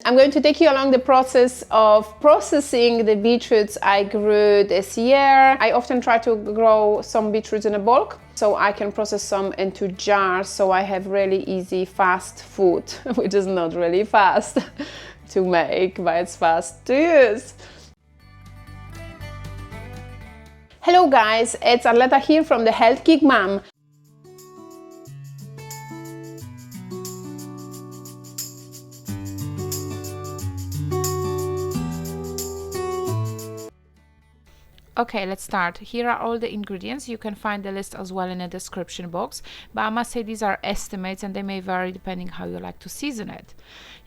I'm going to take you along the process of processing the beetroots I grew this year. I often try to grow some beetroots in a bulk so I can process some into jars so I have really easy, fast food, which is not really fast to make, but it's fast to use. Hello guys, it's Arleta here from the Health Geek Mom. Okay, let's start. Here are all the ingredients. You can find the list as well in the description box, but I must say these are estimates and they may vary depending how you like to season it.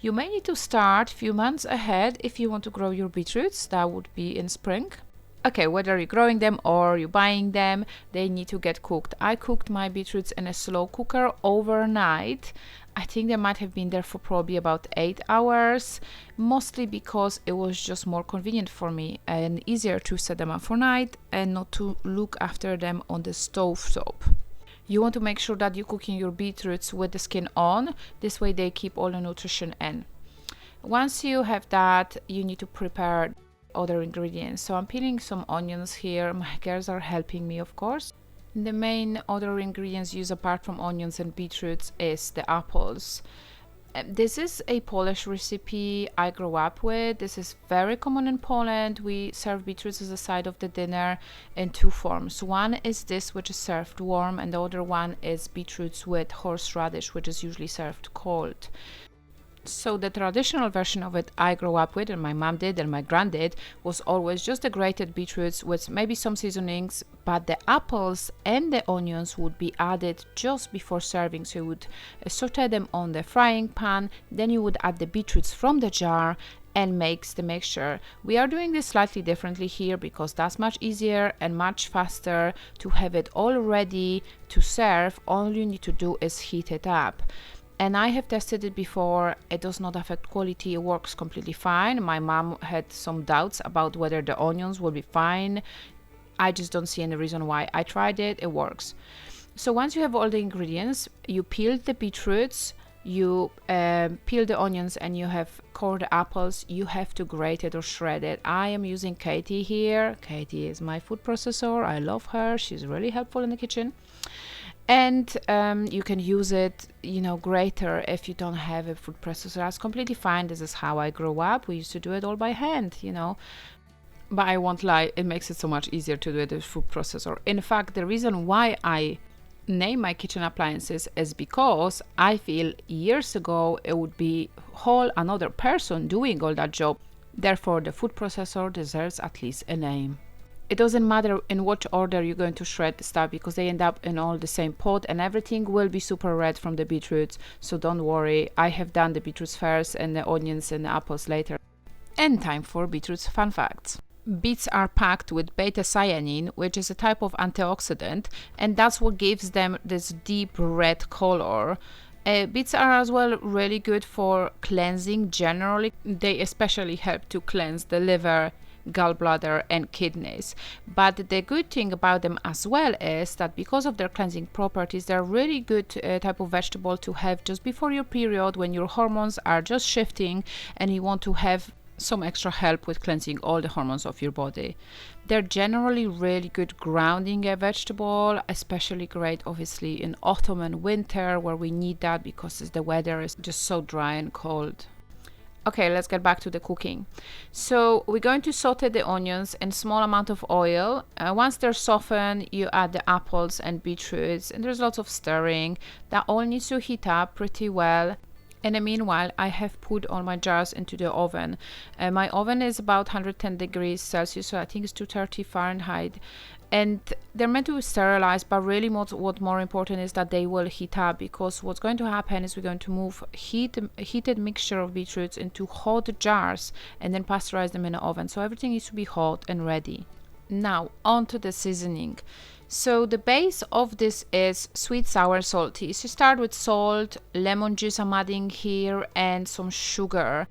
You may need to start a few months ahead if you want to grow your beetroots. That would be in spring. Okay, whether you're growing them or you're buying them, they need to get cooked. I cooked my beetroots in a slow cooker overnight. I think they might have been there for probably about 8 hours, mostly because it was just more convenient for me and easier to set them up for night and not to look after them on the stove top. You want to make sure that you're cooking your beetroots with the skin on. This way they keep all the nutrition in. Once you have that, you need to prepare other ingredients. So I'm peeling some onions here. My girls are helping me, of course. The main other ingredients used apart from onions and beetroots is the apples. This is a Polish recipe I grew up with. This is very common in Poland. We serve beetroots as a side of the dinner in two forms. One is this, which is served warm, and the other one is beetroots with horseradish, which is usually served cold. So the traditional version of it I grew up with, and my mom did and my grand did, was always just the grated beetroots with maybe some seasonings, but the apples and the onions would be added just before serving. So you would saute them on the frying pan, then you would add the beetroots from the jar and makes the mixture. We are doing this slightly differently here because that's much easier and much faster to have it all ready to serve. All you need to do is heat it up. And I have tested it before. It does not affect quality. It works completely fine. My mom had some doubts about whether the onions will be fine. I just don't see any reason why. I tried it. It works. So once you have all the ingredients, you peel the beetroots, you peel the onions, and you have cored apples. You have to grate it or shred it. I am using Katie here. Katie is my food processor. I love her. She's really helpful in the kitchen. And you can use it, grater if you don't have a food processor. That's completely fine. This is how I grew up. We used to do it all by hand, But I won't lie, it makes it so much easier to do it with a food processor. In fact, the reason why I name my kitchen appliances is because I feel years ago it would be whole another person doing all that job. Therefore, the food processor deserves at least a name. It doesn't matter in what order you're going to shred the stuff because they end up in all the same pot and everything will be super red from the beetroots. So don't worry, I have done the beetroots first and the onions and the apples later. And time for beetroots fun facts. Beets are packed with beta-cyanine, which is a type of antioxidant, and that's what gives them this deep red color. Beets are as well really good for cleansing generally. They especially help to cleanse the liver, gallbladder and kidneys. But the good thing about them as well is that because of their cleansing properties, they're really good type of vegetable to have just before your period when your hormones are just shifting and you want to have some extra help with cleansing all the hormones of your body. They're generally really good grounding a vegetable, especially great obviously in autumn and winter where we need that because the weather is just so dry and cold. Okay, let's get back to the cooking. So we're going to saute the onions in small amount of oil. Once they're softened, you add the apples and beetroots, and there's lots of stirring. That all needs to heat up pretty well. In the meanwhile, I have put all my jars into the oven. My oven is about 110 degrees Celsius, so I think it's 230 Fahrenheit. And they're meant to be sterilized, but really what more important is that they will heat up, because what's going to happen is we're going to move heated mixture of beetroots into hot jars and then pasteurize them in the oven. So everything needs to be hot and ready. Now on to the seasoning. So the base of this is sweet, sour, salty. So start with salt, lemon juice I'm adding here, and some sugar.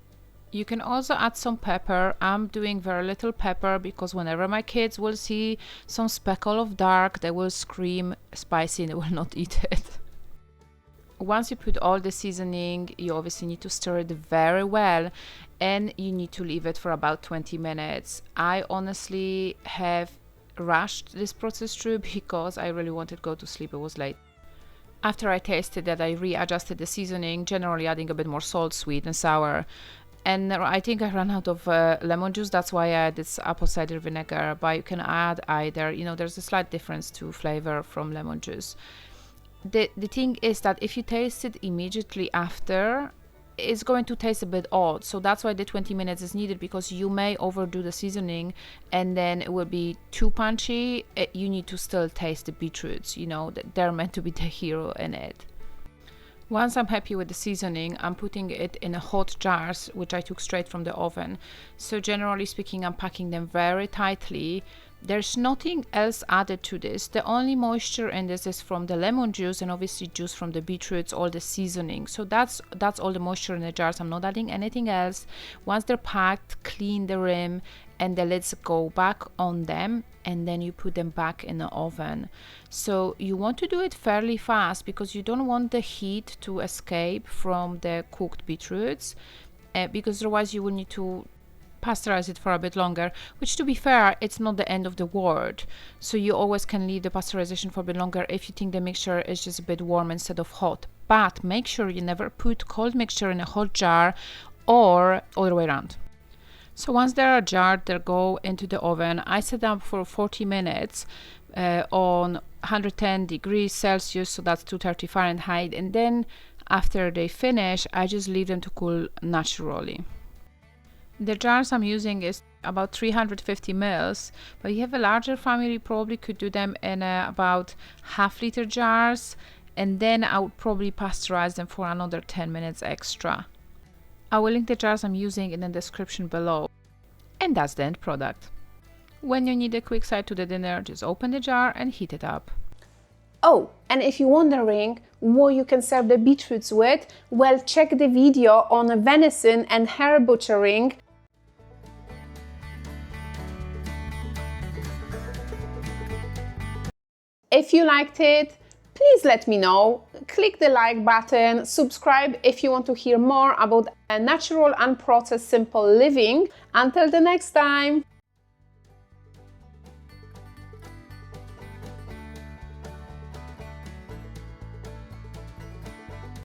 You can also add some pepper. I'm doing very little pepper because whenever my kids will see some speckle of dark, they will scream spicy and they will not eat it. Once you put all the seasoning, you obviously need to stir it very well, and you need to leave it for about 20 minutes. I honestly have rushed this process through because I really wanted to go to sleep. It was late. After I tasted that, I readjusted the seasoning, generally adding a bit more salt, sweet and sour. And I think I ran out of lemon juice. That's why I added apple cider vinegar, but you can add either. There's a slight difference to flavor from lemon juice. The thing is that if you taste it immediately after, it's going to taste a bit odd. So that's why the 20 minutes is needed, because you may overdo the seasoning and then it will be too punchy. You need to still taste the beetroots, they're meant to be the hero in it. Once I'm happy with the seasoning, I'm putting it in a hot jars, which I took straight from the oven. So generally speaking, I'm packing them very tightly. There's nothing else added to this. The only moisture in this is from the lemon juice and obviously juice from the beetroots, all the seasoning. So that's all the moisture in the jars. I'm not adding anything else. Once they're packed, clean the rim and the lids go back on them, and then you put them back in the oven. So you want to do it fairly fast because you don't want the heat to escape from the cooked beetroots, because otherwise you will need to pasteurize it for a bit longer, which, to be fair, it's not the end of the world. So you always can leave the pasteurization for a bit longer if you think the mixture is just a bit warm instead of hot. But make sure you never put cold mixture in a hot jar or other way around. So once they are jarred, they go into the oven. I set them for 40 minutes on 110 degrees Celsius, so that's 230 Fahrenheit. And then after they finish, I just leave them to cool naturally. The jars I'm using is about 350 mils, but you have a larger family, you probably could do them in about half-liter jars, and then I would probably pasteurize them for another 10 minutes extra. I will link the jars I'm using in the description below. And that's the end product. When you need a quick side to the dinner, just open the jar and heat it up. Oh, and if you're wondering what you can serve the beetroots with, well, check the video on venison and hare butchering. If you liked it, please let me know. Click the like button, subscribe if you want to hear more about a natural, unprocessed, simple living. Until the next time!